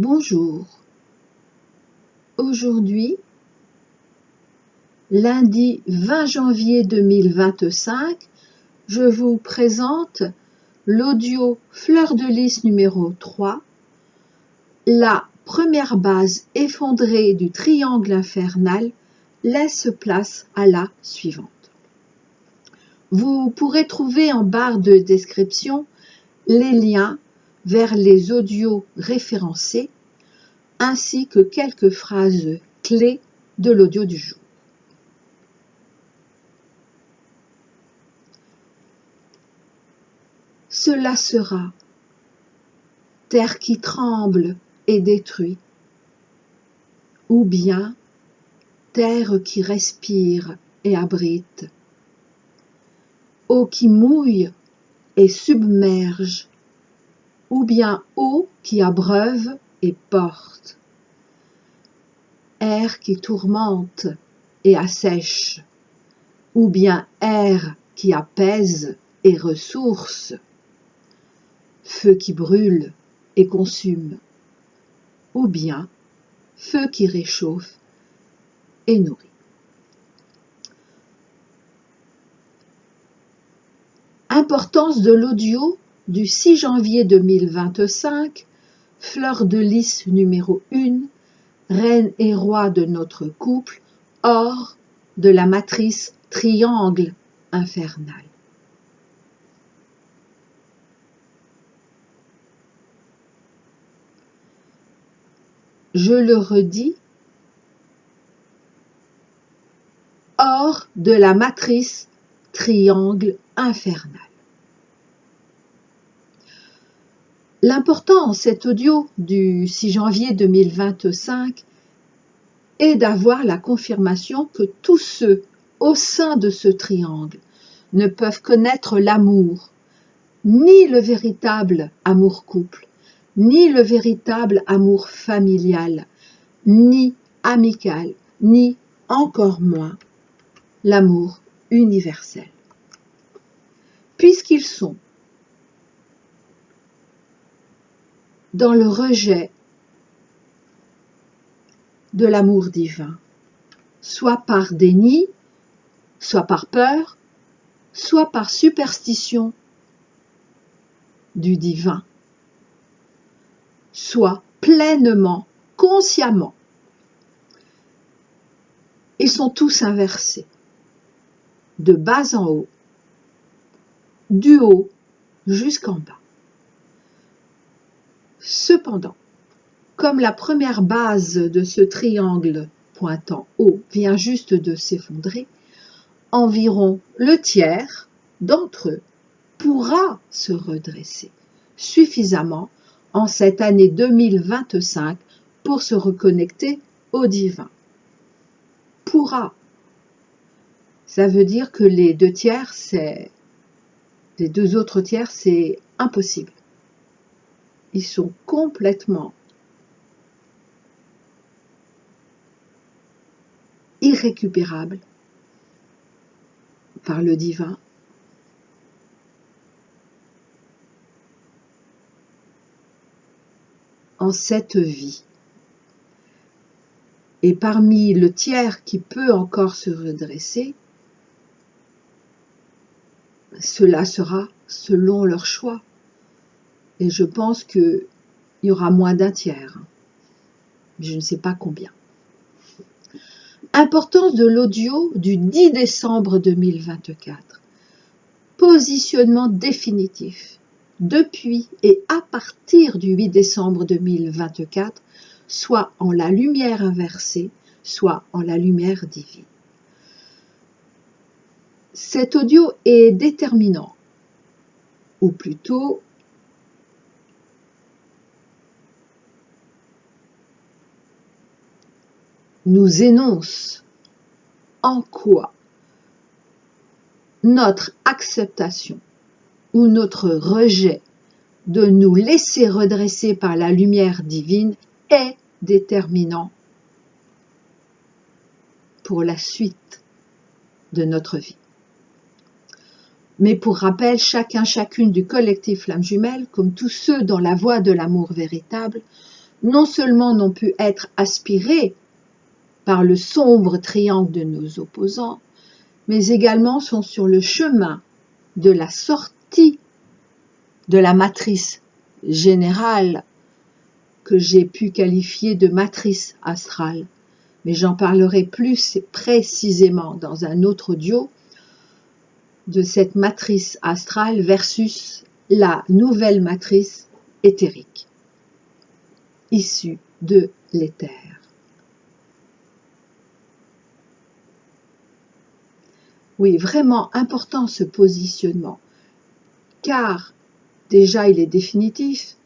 Bonjour. Aujourd'hui, lundi 20 janvier 2025, je vous présente l'audio Fleur de Lys numéro 3, la première base effondrée du triangle infernal laisse place à la suivante. Vous pourrez trouver en barre de description les liens vers les audios référencés ainsi que quelques phrases clés de l'audio du jour. Cela sera terre qui tremble et détruit, ou bien terre qui respire et abrite, eau qui mouille et submerge, ou bien eau qui abreuve et porte, air qui tourmente et assèche, ou bien air qui apaise et ressource, feu qui brûle et consume, ou bien feu qui réchauffe et nourrit. Importance de l'audio du 6 janvier 2025, Fleur de Lys numéro 1, reine et roi de notre couple, hors de la matrice triangle infernal. Je le redis, hors de la matrice triangle infernal. L'important en cet audio du 6 janvier 2025 est d'avoir la confirmation que tous ceux au sein de ce triangle ne peuvent connaître l'amour, ni le véritable amour-couple, ni le véritable amour familial, ni amical, ni encore moins l'amour universel. Puisqu'ils sont dans le rejet de l'amour divin, soit par déni, soit par peur, soit par superstition du divin, soit pleinement, consciemment. Ils sont tous inversés, de bas en haut, du haut jusqu'en bas. Cependant, comme la première base de ce triangle pointant haut vient juste de s'effondrer, environ le tiers d'entre eux pourra se redresser suffisamment en cette année 2025 pour se reconnecter au divin. Pourra. Ça veut dire que les deux autres tiers, c'est impossible. Ils sont complètement irrécupérables par le divin. En cette vie. Et parmi le tiers qui peut encore se redresser, cela sera selon leur choix. Et je pense qu'il y aura moins d'un tiers. Je ne sais pas combien. Importance de l'audio du 10 décembre 2024. Positionnement définitif. Depuis et à partir du 8 décembre 2024, soit en la lumière inversée, soit en la lumière divine. Cet audio est déterminant, ou plutôt nous énonce en quoi notre acceptation ou notre rejet de nous laisser redresser par la lumière divine est déterminant pour la suite de notre vie. Mais pour rappel, chacune du collectif Flamme Jumelle, comme tous ceux dans la voie de l'amour véritable, non seulement n'ont pu être aspirés par le sombre triangle de nos opposants, mais également sont sur le chemin de la sortie de la matrice générale que j'ai pu qualifier de matrice astrale. Mais j'en parlerai plus précisément dans un autre audio de cette matrice astrale versus la nouvelle matrice éthérique, issue de l'éther. Oui, vraiment important ce positionnement, car déjà il est définitif,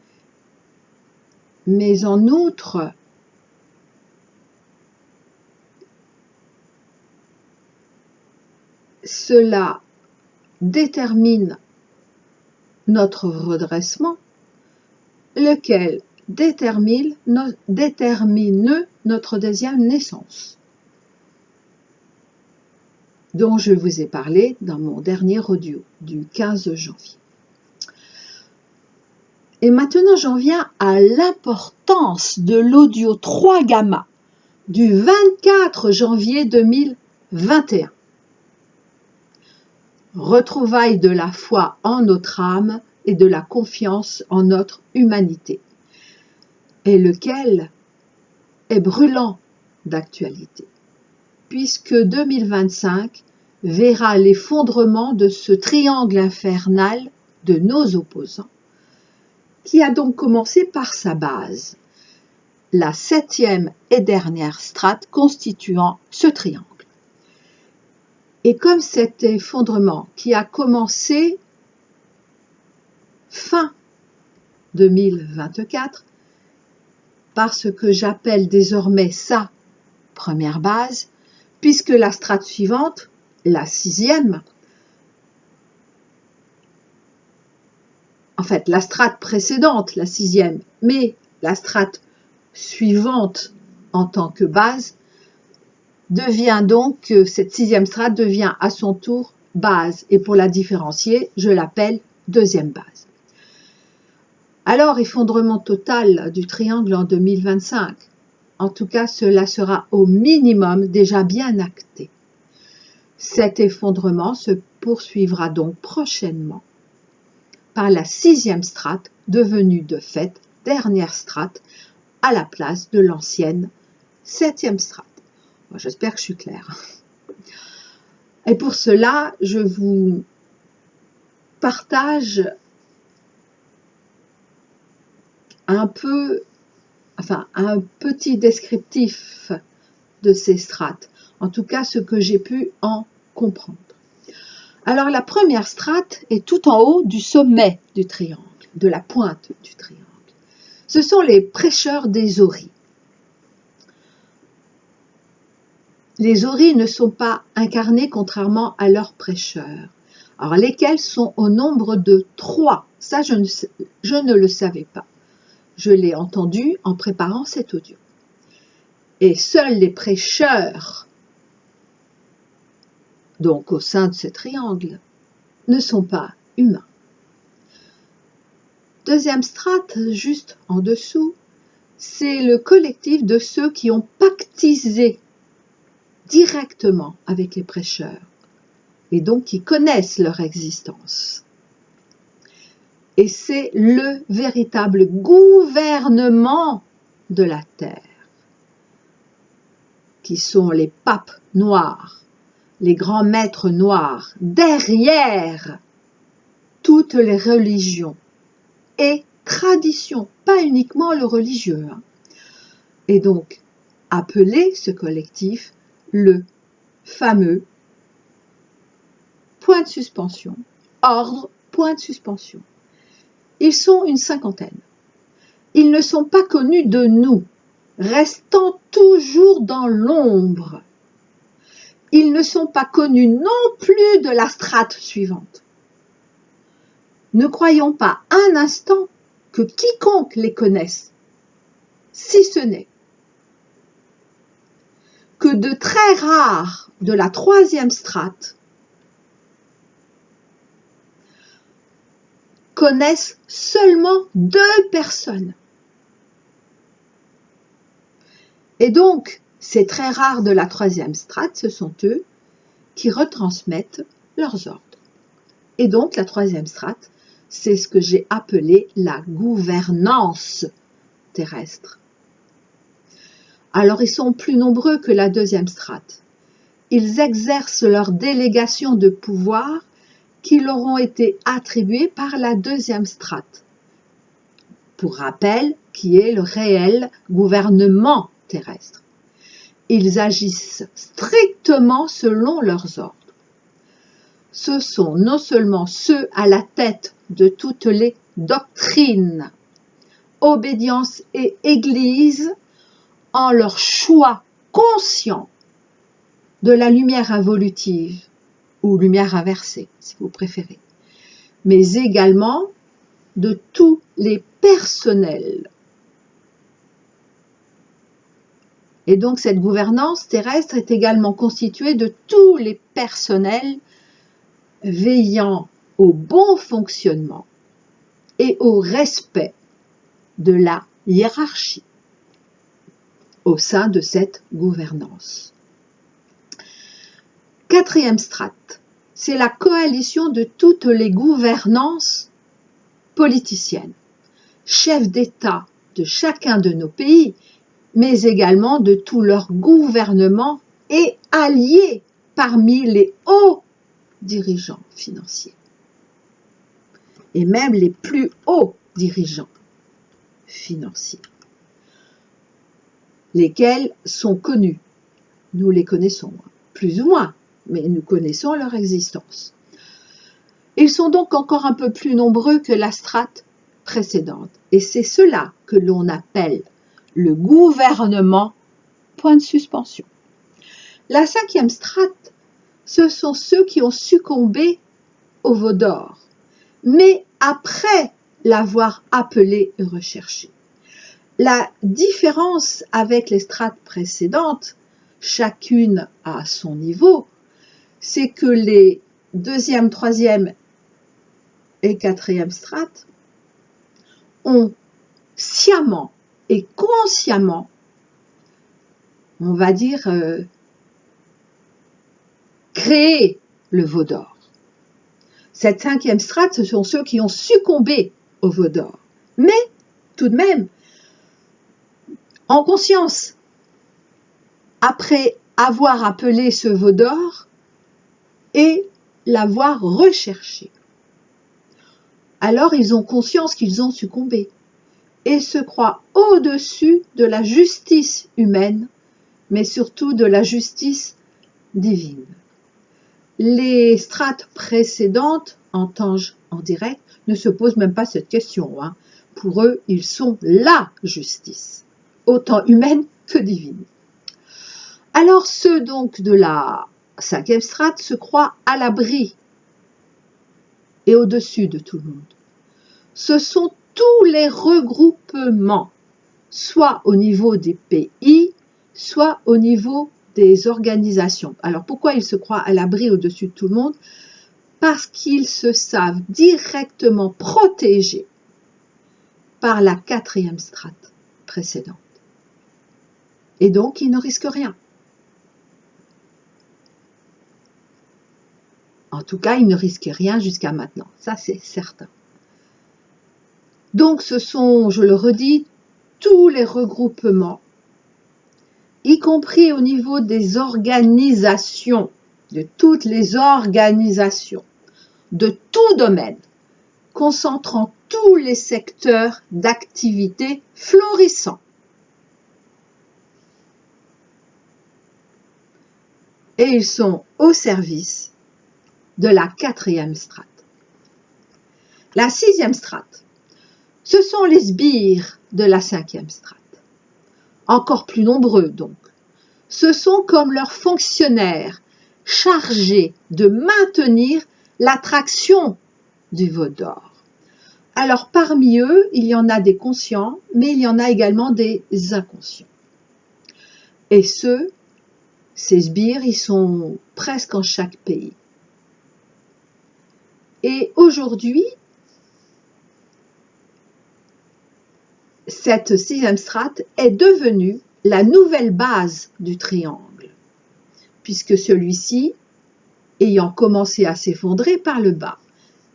mais en outre, cela détermine notre redressement, lequel détermine notre deuxième naissance, dont je vous ai parlé dans mon dernier audio du 15 janvier. Et maintenant, j'en viens à l'importance de l'audio 3 gamma du 24 janvier 2021. Retrouvailles de la foi en notre âme et de la confiance en notre humanité, et lequel est brûlant d'actualité, puisque 2025 verra l'effondrement de ce triangle infernal de nos opposants, qui a donc commencé par sa base, la 7e et dernière strate constituant ce triangle. Et comme cet effondrement qui a commencé fin 2024, par ce que j'appelle désormais sa première base, puisque la strate suivante, la 6e, en fait la strate précédente, la 6e, mais la strate suivante en tant que base, devient donc, cette 6e strate devient à son tour base, et pour la différencier, je l'appelle deuxième base. Alors, effondrement total du triangle en 2025. En tout cas, cela sera au minimum déjà bien acté. Cet effondrement se poursuivra donc prochainement par la 6e strate, devenue de fait dernière strate à la place de l'ancienne 7e strate. Bon, j'espère que je suis claire. Et pour cela, je vous partage un petit descriptif de ces strates, en tout cas ce que j'ai pu en comprendre. Alors la première strate est tout en haut du sommet du triangle, de la pointe du triangle. Ce sont les prêcheurs des Oris. Les Oris ne sont pas incarnés contrairement à leurs prêcheurs. Alors lesquels sont au nombre de 3. Ça, je ne le savais pas. Je l'ai entendu en préparant cet audio. Et seuls les prêcheurs, donc au sein de ce triangle, ne sont pas humains. Deuxième strate, juste en dessous, c'est le collectif de ceux qui ont pactisé directement avec les prêcheurs et donc qui connaissent leur existence. Et c'est le véritable gouvernement de la terre, qui sont les papes noirs, les grands maîtres noirs, derrière toutes les religions et traditions, pas uniquement le religieux. Et donc, appeler ce collectif le fameux point de suspension, ordre, point de suspension. Ils sont une 50aine. Ils ne sont pas connus de nous, restant toujours dans l'ombre. Ils ne sont pas connus non plus de la strate suivante. Ne croyons pas un instant que quiconque les connaisse, si ce n'est que de très rares de la 3e strate connaissent seulement 2 personnes. Et donc, c'est très rare de la troisième strate, ce sont eux qui retransmettent leurs ordres. Et donc, la troisième strate, c'est ce que j'ai appelé la gouvernance terrestre. Alors, ils sont plus nombreux que la deuxième strate. Ils exercent leur délégation de pouvoir qui leur ont été attribuées par la deuxième strate. Pour rappel, qui est le réel gouvernement terrestre. Ils agissent strictement selon leurs ordres. Ce sont non seulement ceux à la tête de toutes les doctrines, obédience et Église, en leur choix conscient de la lumière involutive, ou lumière inversée, si vous préférez, mais également de tous les personnels. Et donc cette gouvernance terrestre est également constituée de tous les personnels veillant au bon fonctionnement et au respect de la hiérarchie au sein de cette gouvernance. Quatrième strate, c'est la coalition de toutes les gouvernances politiciennes, chefs d'État de chacun de nos pays, mais également de tous leurs gouvernements et alliés parmi les hauts dirigeants financiers et même les plus hauts dirigeants financiers, lesquels sont connus. Nous les connaissons, plus ou moins, mais nous connaissons leur existence. Ils sont donc encore un peu plus nombreux que la strate précédente, et c'est cela que l'on appelle le gouvernement, point de suspension. La cinquième strate, ce sont ceux qui ont succombé au veau d'or, mais après l'avoir appelé et recherché. La différence avec les strates précédentes, chacune à son niveau, c'est que les deuxième, troisième et quatrième strates ont sciemment et consciemment, on va dire, créé le veau d'or. Cette cinquième strate, ce sont ceux qui ont succombé au veau d'or. Mais, tout de même, en conscience, après avoir appelé ce veau d'or et l'avoir recherché. Alors ils ont conscience qu'ils ont succombé et se croient au-dessus de la justice humaine, mais surtout de la justice divine. Les strates précédentes, en tange en direct, ne se posent même pas cette question. Pour eux, ils sont la justice, autant humaine que divine. Alors ceux donc de la cinquième strate se croient à l'abri et au-dessus de tout le monde. Ce sont tous les regroupements, soit au niveau des pays, soit au niveau des organisations. Alors pourquoi ils se croient à l'abri au-dessus de tout le monde? Parce qu'ils se savent directement protégés par la quatrième strate précédente. Et donc ils ne risquent rien. En tout cas, ils ne risquaient rien jusqu'à maintenant, ça c'est certain. Donc ce sont, je le redis, tous les regroupements, y compris au niveau des organisations, de toutes les organisations, de tout domaine, concentrant tous les secteurs d'activité florissants. Et ils sont au service de la quatrième strate. La sixième strate, ce sont les sbires de la cinquième strate. Encore plus nombreux donc. Ce sont comme leurs fonctionnaires chargés de maintenir l'attraction du veau d'or. Alors parmi eux, il y en a des conscients, mais il y en a également des inconscients. Et ces sbires, ils sont presque en chaque pays. Et aujourd'hui, cette sixième strate est devenue la nouvelle base du triangle, puisque celui-ci ayant commencé à s'effondrer par le bas.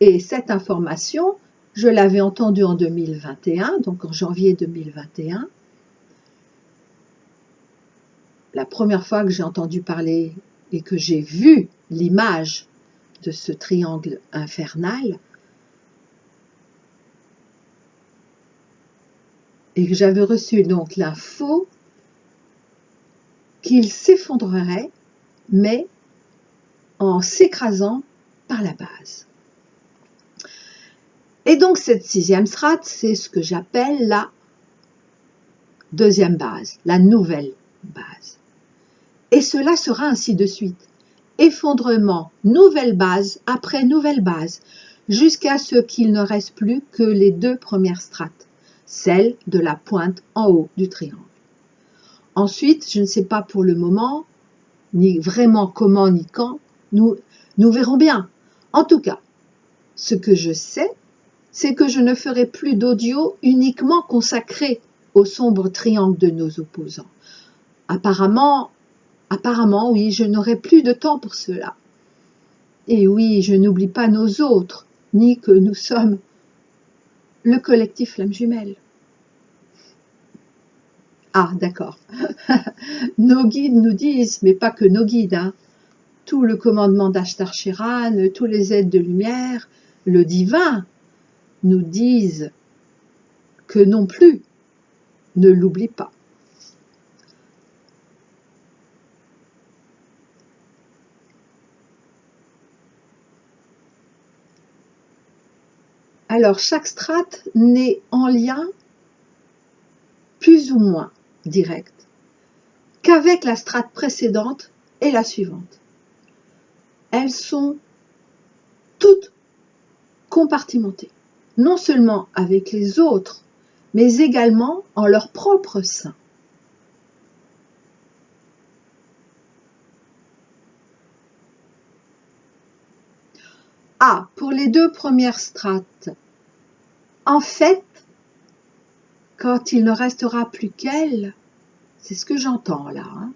Et cette information, je l'avais entendue en 2021, donc en janvier 2021. La première fois que j'ai entendu parler et que j'ai vu l'image de ce triangle infernal, et que j'avais reçu donc l'info qu'il s'effondrerait, mais en s'écrasant par la base. Et donc cette 6e strate, c'est ce que j'appelle la 2e base, la nouvelle base. Et cela sera ainsi de suite. Effondrement, nouvelle base après nouvelle base, jusqu'à ce qu'il ne reste plus que les 2 premières strates, celle de la pointe en haut du triangle. Ensuite, je ne sais pas pour le moment, ni vraiment comment ni quand, nous verrons bien. En tout cas, ce que je sais, c'est que je ne ferai plus d'audio uniquement consacré au sombre triangle de nos opposants. Apparemment, oui, je n'aurai plus de temps pour cela. Et oui, je n'oublie pas nos autres, ni que nous sommes le collectif Flamme Jumelle. Ah, d'accord. Nos guides nous disent, mais pas que nos guides, hein, tout le commandement d'Ashtar Sheran, tous les êtres de lumière, le divin, nous disent que non plus, ne l'oublie pas. Alors, chaque strate n'est en lien plus ou moins direct qu'avec la strate précédente et la suivante. Elles sont toutes compartimentées, non seulement avec les autres, mais également en leur propre sein. Ah, pour les 2 premières strates, en fait, quand il ne restera plus qu'elles, c'est ce que j'entends là, hein.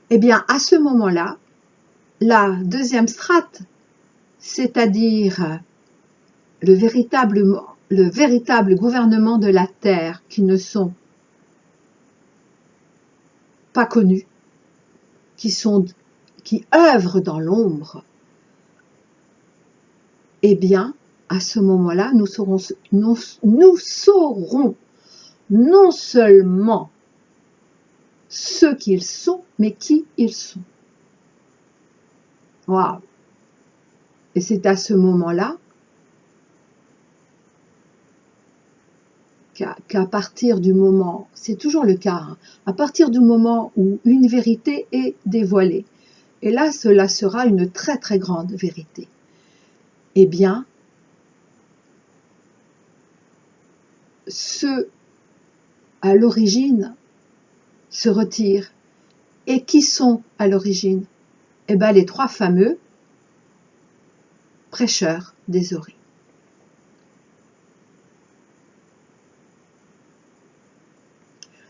Eh bien, à ce moment-là, la 2e strate, c'est-à-dire le véritable gouvernement de la Terre qui ne sont pas connus, qui œuvrent dans l'ombre, eh bien, à ce moment-là, nous saurons non seulement ce qu'ils sont, mais qui ils sont. Waouh! Et c'est à ce moment-là qu'à partir du moment, c'est toujours le cas, hein, à partir du moment où une vérité est dévoilée, et là, cela sera une très très grande vérité, eh bien, ceux à l'origine se retirent. Et qui sont à l'origine? Eh bien, les 3 fameux prêcheurs des oreilles.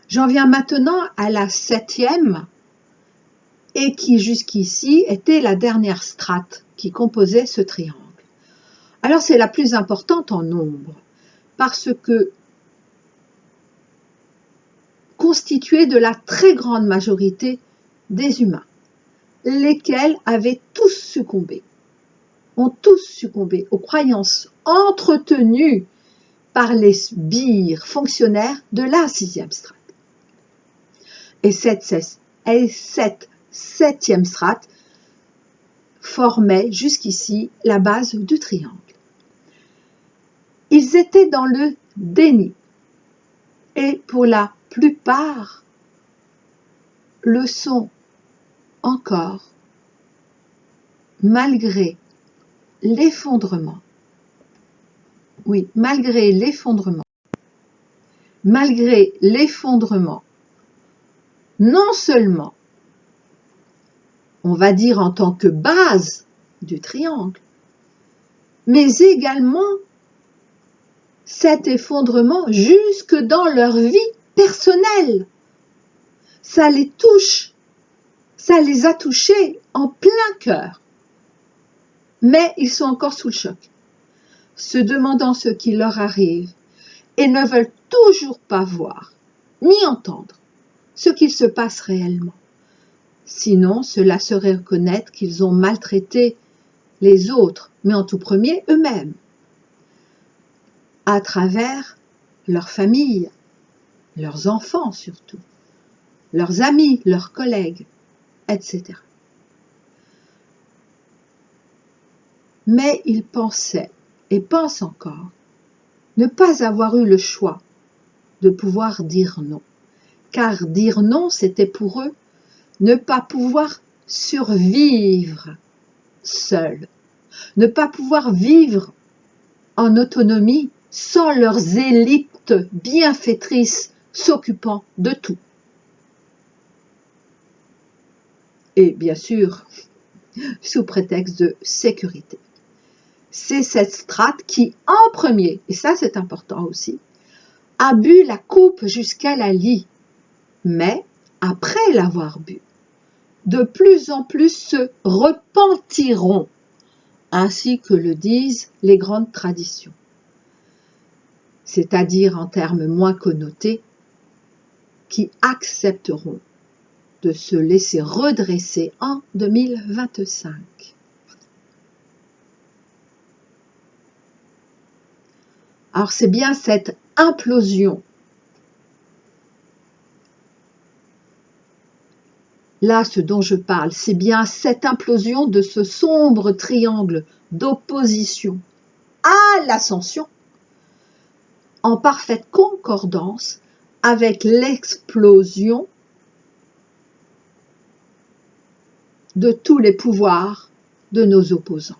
J'en viens maintenant à la 7e, et qui jusqu'ici était la dernière strate qui composait ce triangle. Alors c'est la plus importante en nombre, parce que constituée de la très grande majorité des humains, lesquels avaient tous succombé, ont tous succombé aux croyances entretenues par les sbires fonctionnaires de la 6e strate. Et cette 7e strate formait jusqu'ici la base du triangle. Ils étaient dans le déni, et pour la plupart le sont encore, malgré l'effondrement. Oui, malgré l'effondrement. Malgré l'effondrement, non seulement, on va dire en tant que base du triangle, mais également cet effondrement jusque dans leur vie personnelle. Ça les touche, ça les a touchés en plein cœur. Mais ils sont encore sous le choc, se demandant ce qui leur arrive et ne veulent toujours pas voir ni entendre ce qu'il se passe réellement. Sinon, cela serait reconnaître qu'ils ont maltraité les autres, mais en tout premier eux-mêmes, à travers leur famille, leurs enfants surtout, leurs amis, leurs collègues, etc. Mais ils pensaient, et pensent encore, ne pas avoir eu le choix de pouvoir dire non. Car dire non, c'était pour eux ne pas pouvoir survivre seuls, ne pas pouvoir vivre en autonomie sans leurs élites bienfaitrices s'occupant de tout. Et bien sûr, sous prétexte de sécurité. C'est cette strate qui, en premier, et ça c'est important aussi, a bu la coupe jusqu'à la lie, mais après l'avoir bu, de plus en plus se repentiront, ainsi que le disent les grandes traditions, c'est-à-dire en termes moins connotés, qui accepteront de se laisser redresser en 2025. Alors c'est bien cette implosion, là ce dont je parle, c'est bien cette implosion de ce sombre triangle d'opposition à l'ascension, en parfaite concordance avec l'explosion de tous les pouvoirs de nos opposants.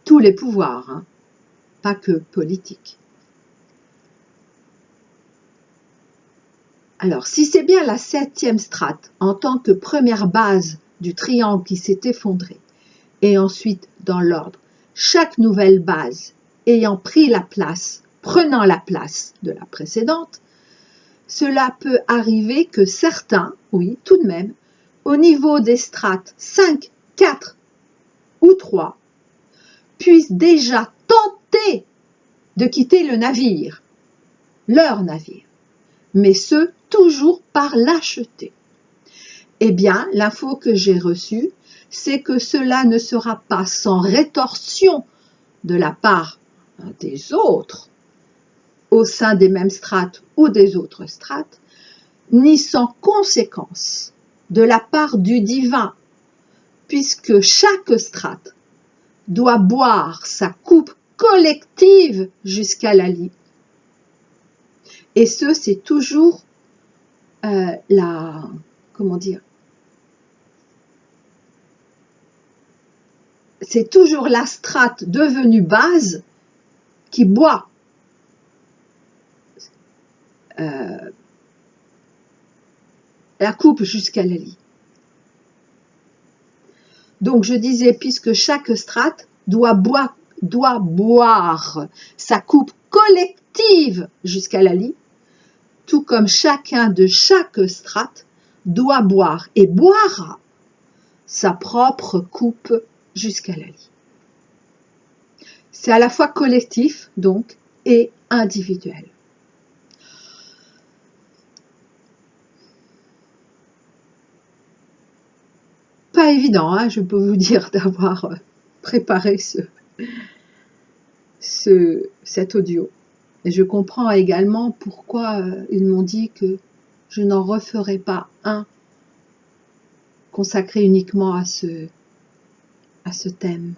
Tous les pouvoirs, hein, pas que politiques. Alors, si c'est bien la 7e strate en tant que première base du triangle qui s'est effondré, et ensuite, dans l'ordre, chaque nouvelle base ayant pris la place, prenant la place de la précédente, cela peut arriver que certains, oui, tout de même, au niveau des strates 5, 4 ou 3, puissent déjà tenter de quitter le navire, leur navire, mais ce, toujours par lâcheté. Eh bien, l'info que j'ai reçue, c'est que cela ne sera pas sans rétorsion de la part des autres, au sein des mêmes strates ou des autres strates, ni sans conséquence de la part du divin, puisque chaque strate doit boire sa coupe collective jusqu'à la lie. Et ce, c'est toujours c'est toujours la strate devenue base qui boit la coupe jusqu'à la lie. Donc je disais, puisque chaque strate doit boire sa coupe collective jusqu'à la lie, tout comme chacun de chaque strate doit boire et boira sa propre coupe jusqu'à la lie. C'est à la fois collectif, donc, et individuel. Pas évident, hein, je peux vous dire, d'avoir préparé cet audio. Et je comprends également pourquoi ils m'ont dit que je n'en referai pas un consacré uniquement à ce thème.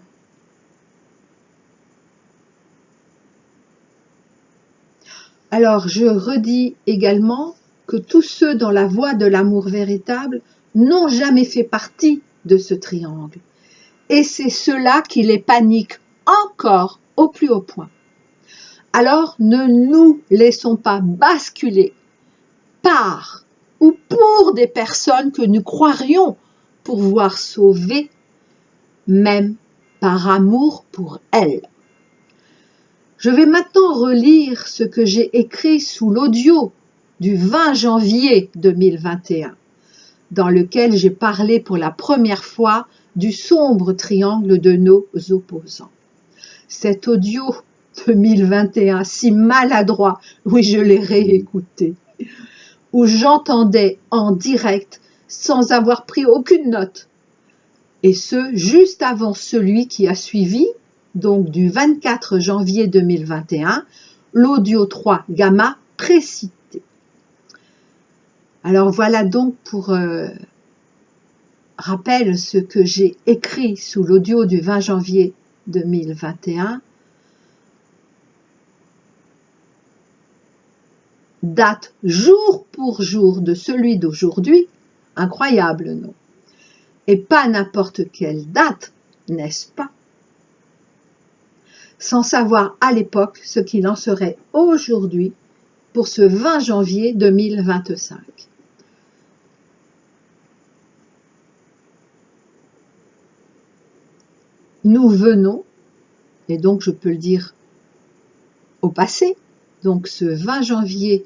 Alors, je redis également que tous ceux dans la voie de l'amour véritable n'ont jamais fait partie de ce triangle. Et c'est cela qui les panique encore au plus haut point. Alors, ne nous laissons pas basculer par ou pour des personnes que nous croirions pouvoir sauver, même par amour pour elle. Je vais maintenant relire ce que j'ai écrit sous l'audio du 20 janvier 2021, dans lequel j'ai parlé pour la première fois du sombre triangle de nos opposants. Cet audio 2021, si maladroit, oui, je l'ai réécouté, où j'entendais en direct sans avoir pris aucune note, et ce, juste avant celui qui a suivi, donc du 24 janvier 2021, l'audio 3 gamma précité. Alors voilà donc pour rappel ce que j'ai écrit sous l'audio du 20 janvier 2021. Date jour pour jour de celui d'aujourd'hui, incroyable, non? Et pas n'importe quelle date, n'est-ce pas? Sans savoir à l'époque ce qu'il en serait aujourd'hui pour ce 20 janvier 2025. Nous venons, et donc je peux le dire au passé, donc ce 20 janvier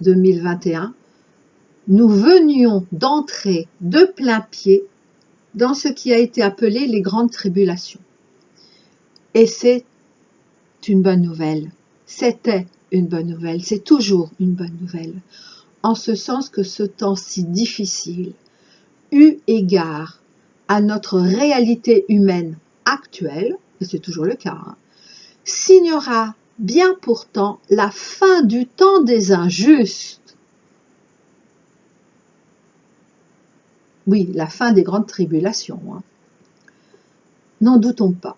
2021, nous venions d'entrer de plein pied dans ce qui a été appelé les grandes tribulations. Et c'est une bonne nouvelle. C'était une bonne nouvelle. C'est toujours une bonne nouvelle. En ce sens que ce temps si difficile, eu égard à notre réalité humaine actuelle, et c'est toujours le cas, signera bien pourtant la fin du temps des injustes. Oui, la fin des grandes tribulations. N'en doutons pas.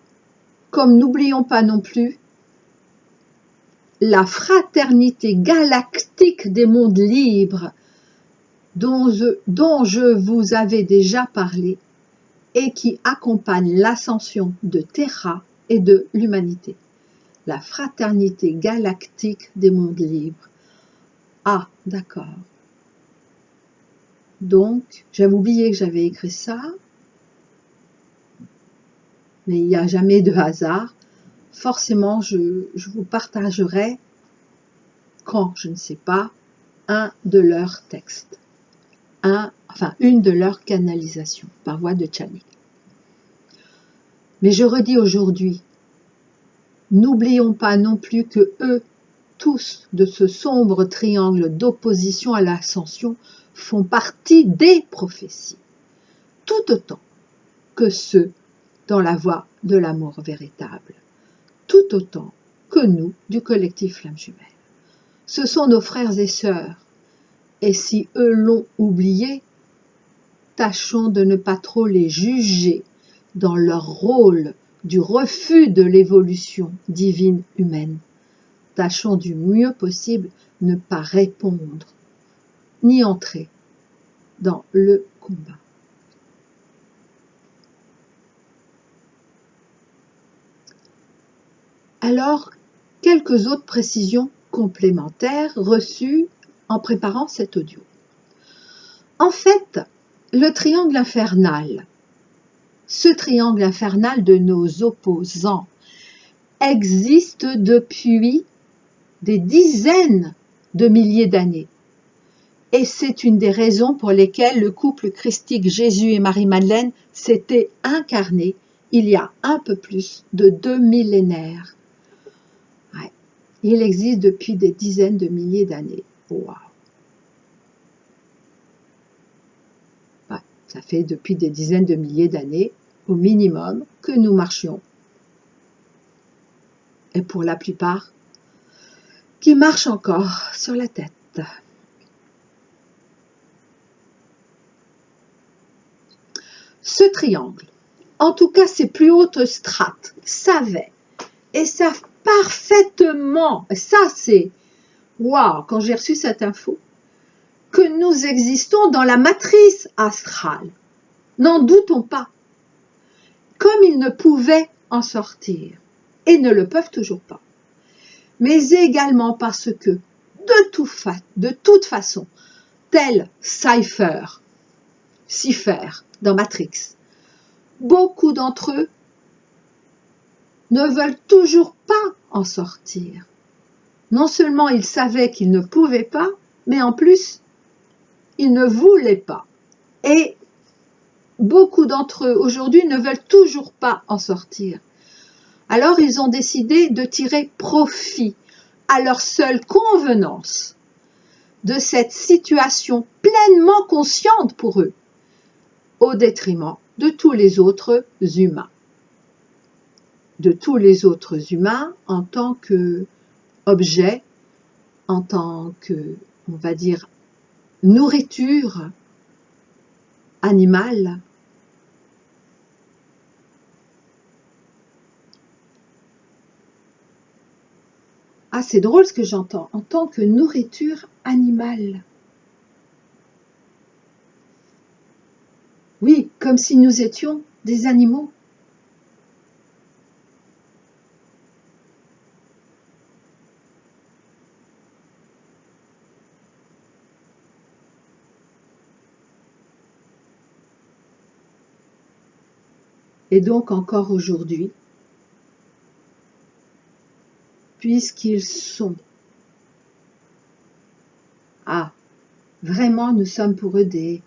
Comme n'oublions pas non plus la fraternité galactique des mondes libres dont je vous avais déjà parlé et qui accompagne l'ascension de Terra et de l'humanité. La fraternité galactique des mondes libres. Ah, d'accord. Donc, j'avais oublié que j'avais écrit ça, mais il n'y a jamais de hasard. Forcément, je vous partagerai, quand je ne sais pas, un de leurs textes, une de leurs canalisations par voie de channeling. Mais je redis aujourd'hui, n'oublions pas non plus que eux, tous de ce sombre triangle d'opposition à l'ascension, font partie des prophéties, tout autant que ceux dans la voie de l'amour véritable, tout autant que nous du collectif Flamme Jumelle. Ce sont nos frères et sœurs, et si eux l'ont oublié, tâchons de ne pas trop les juger dans leur rôle du refus de l'évolution divine humaine. Tâchons du mieux possible ne pas répondre, ni entrer dans le combat. Alors, quelques autres précisions complémentaires reçues en préparant cet audio. En fait, le triangle infernal, ce triangle infernal de nos opposants, existe depuis des dizaines de milliers d'années. Et c'est une des raisons pour lesquelles le couple christique Jésus et Marie-Madeleine s'était incarné il y a un peu plus de 2 millénaires. Ouais. Il existe depuis des dizaines de milliers d'années. Waouh! Ouais. Ça fait depuis des dizaines de milliers d'années, au minimum, que nous marchions. Et pour la plupart, qui marchent encore sur la tête. Ce triangle, en tout cas ses plus hautes strates, savaient et savent parfaitement, ça c'est, waouh, quand j'ai reçu cette info, que nous existons dans la matrice astrale. N'en doutons pas. Comme ils ne pouvaient en sortir, et ne le peuvent toujours pas. Mais également parce que, de toute façon, tel Cypher dans Matrix, beaucoup d'entre eux ne veulent toujours pas en sortir. Non seulement ils savaient qu'ils ne pouvaient pas, mais en plus, ils ne voulaient pas. Et beaucoup d'entre eux aujourd'hui ne veulent toujours pas en sortir. Alors ils ont décidé de tirer profit à leur seule convenance de cette situation pleinement consciente pour eux, au détriment de tous les autres humains. De tous les autres humains en tant qu'objet, en tant que, on va dire, nourriture animale. Ah, c'est drôle ce que j'entends, en tant que nourriture animale. Oui, comme si nous étions des animaux. Et donc encore aujourd'hui, puisqu'ils sont, vraiment nous sommes pour eux des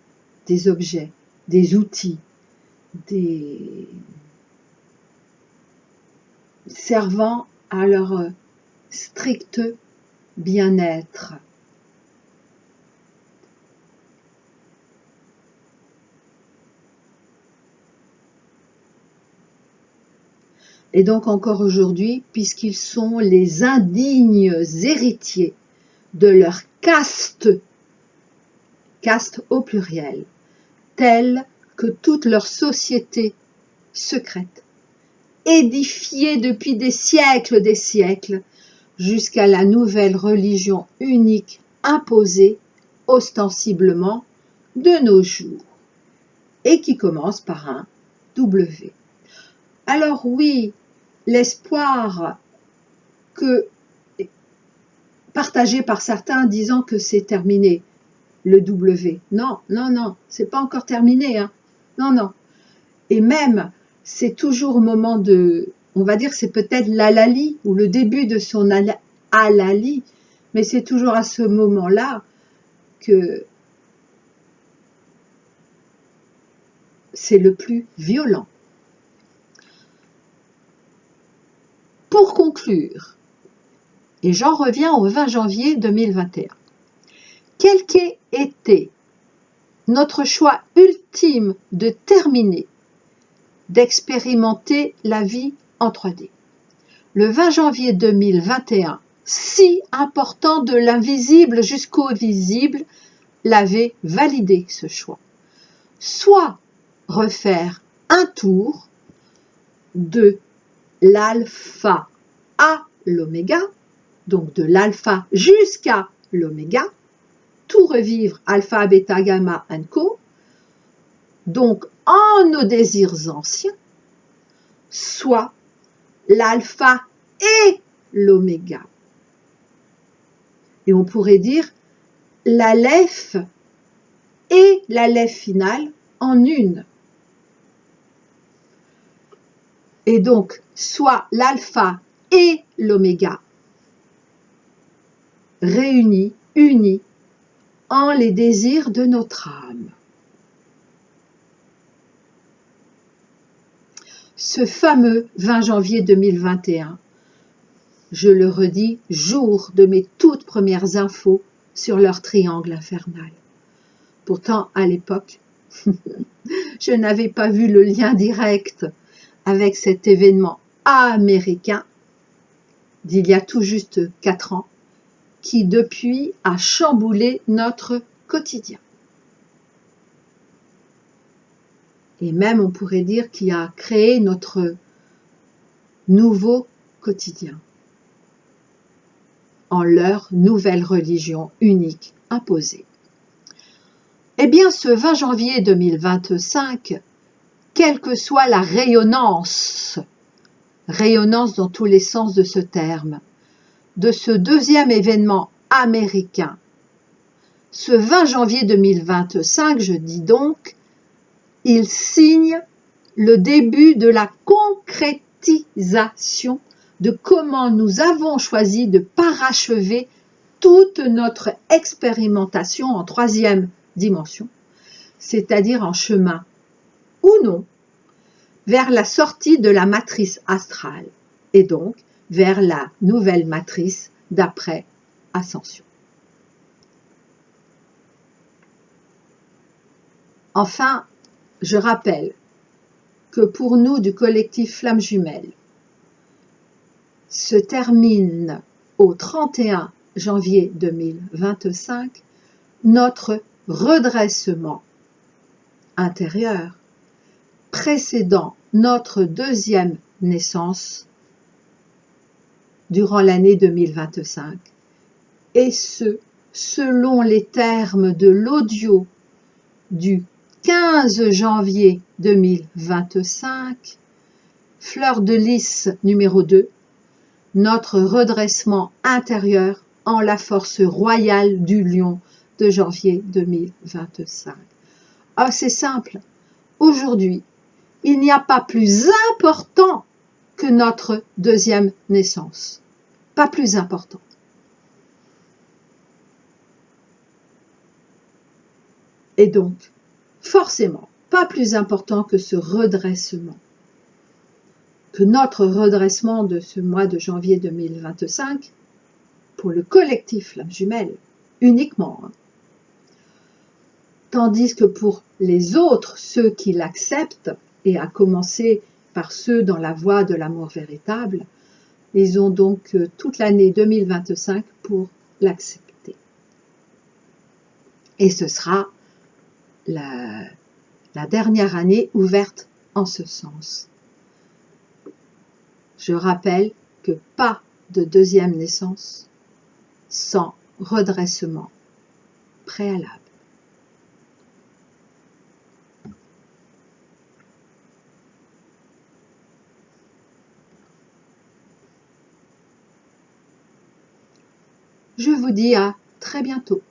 objets, des outils, des servant à leur strict bien-être. Et donc encore aujourd'hui, puisqu'ils sont les indignes héritiers de leur caste au pluriel, telle que toute leur société secrète, édifiée depuis des siècles, jusqu'à la nouvelle religion unique imposée ostensiblement de nos jours, et qui commence par un W. Alors oui, l'espoir partagé par certains disant que c'est terminé, le W. Non, c'est pas encore terminé, hein. Non. Et même, c'est toujours au moment de, on va dire, c'est peut-être l'halali ou le début de son halali, mais c'est toujours à ce moment-là que c'est le plus violent. Pour conclure, et j'en reviens au 20 janvier 2021, quel qu'ait été notre choix ultime de terminer, d'expérimenter la vie en 3D, le 20 janvier 2021, si important de l'invisible jusqu'au visible, l'avait validé ce choix. Soit refaire un tour de l'alpha à l'oméga, donc de l'alpha jusqu'à l'oméga, tout revivre alpha, bêta, gamma, and co, donc en nos désirs anciens, soit l'alpha et l'oméga. Et on pourrait dire l'aleph et l'aleph final en une. Et donc, soit l'alpha et l'oméga réunis, unis, en les désirs de notre âme. Ce fameux 20 janvier 2021, je le redis, jour de mes toutes premières infos sur leur triangle infernal. Pourtant, à l'époque, je n'avais pas vu le lien direct avec cet événement américain d'il y a tout juste 4 ans, qui depuis a chamboulé notre quotidien. Et même on pourrait dire qu'il a créé notre nouveau quotidien en leur nouvelle religion unique imposée. Eh bien, ce 20 janvier 2025, quelle que soit la rayonnance dans tous les sens de ce terme, de ce deuxième événement américain, ce 20 janvier 2025, je dis donc, il signe le début de la concrétisation de comment nous avons choisi de parachever toute notre expérimentation en troisième dimension, c'est-à-dire en chemin ou non, vers la sortie de la matrice astrale et donc vers la nouvelle matrice d'après ascension. Enfin, je rappelle que pour nous du collectif Flammes Jumelles, se termine au 31 janvier 2025 notre redressement intérieur précédant notre deuxième naissance durant l'année 2025, et ce, selon les termes de l'audio du 15 janvier 2025, Fleur de Lys numéro 2, notre redressement intérieur en la force royale du lion de janvier 2025. Ah, c'est simple. Aujourd'hui, il n'y a pas plus important que notre deuxième naissance. Pas plus important. Et donc, forcément, pas plus important que ce redressement. Que notre redressement de ce mois de janvier 2025, pour le collectif Flammes Jumelles, uniquement. Tandis que pour les autres, ceux qui l'acceptent, et à commencer par ceux dans la voie de l'amour véritable, ils ont donc toute l'année 2025 pour l'accepter. Et ce sera la dernière année ouverte en ce sens. Je rappelle que pas de deuxième naissance sans redressement préalable. Je vous dis à très bientôt.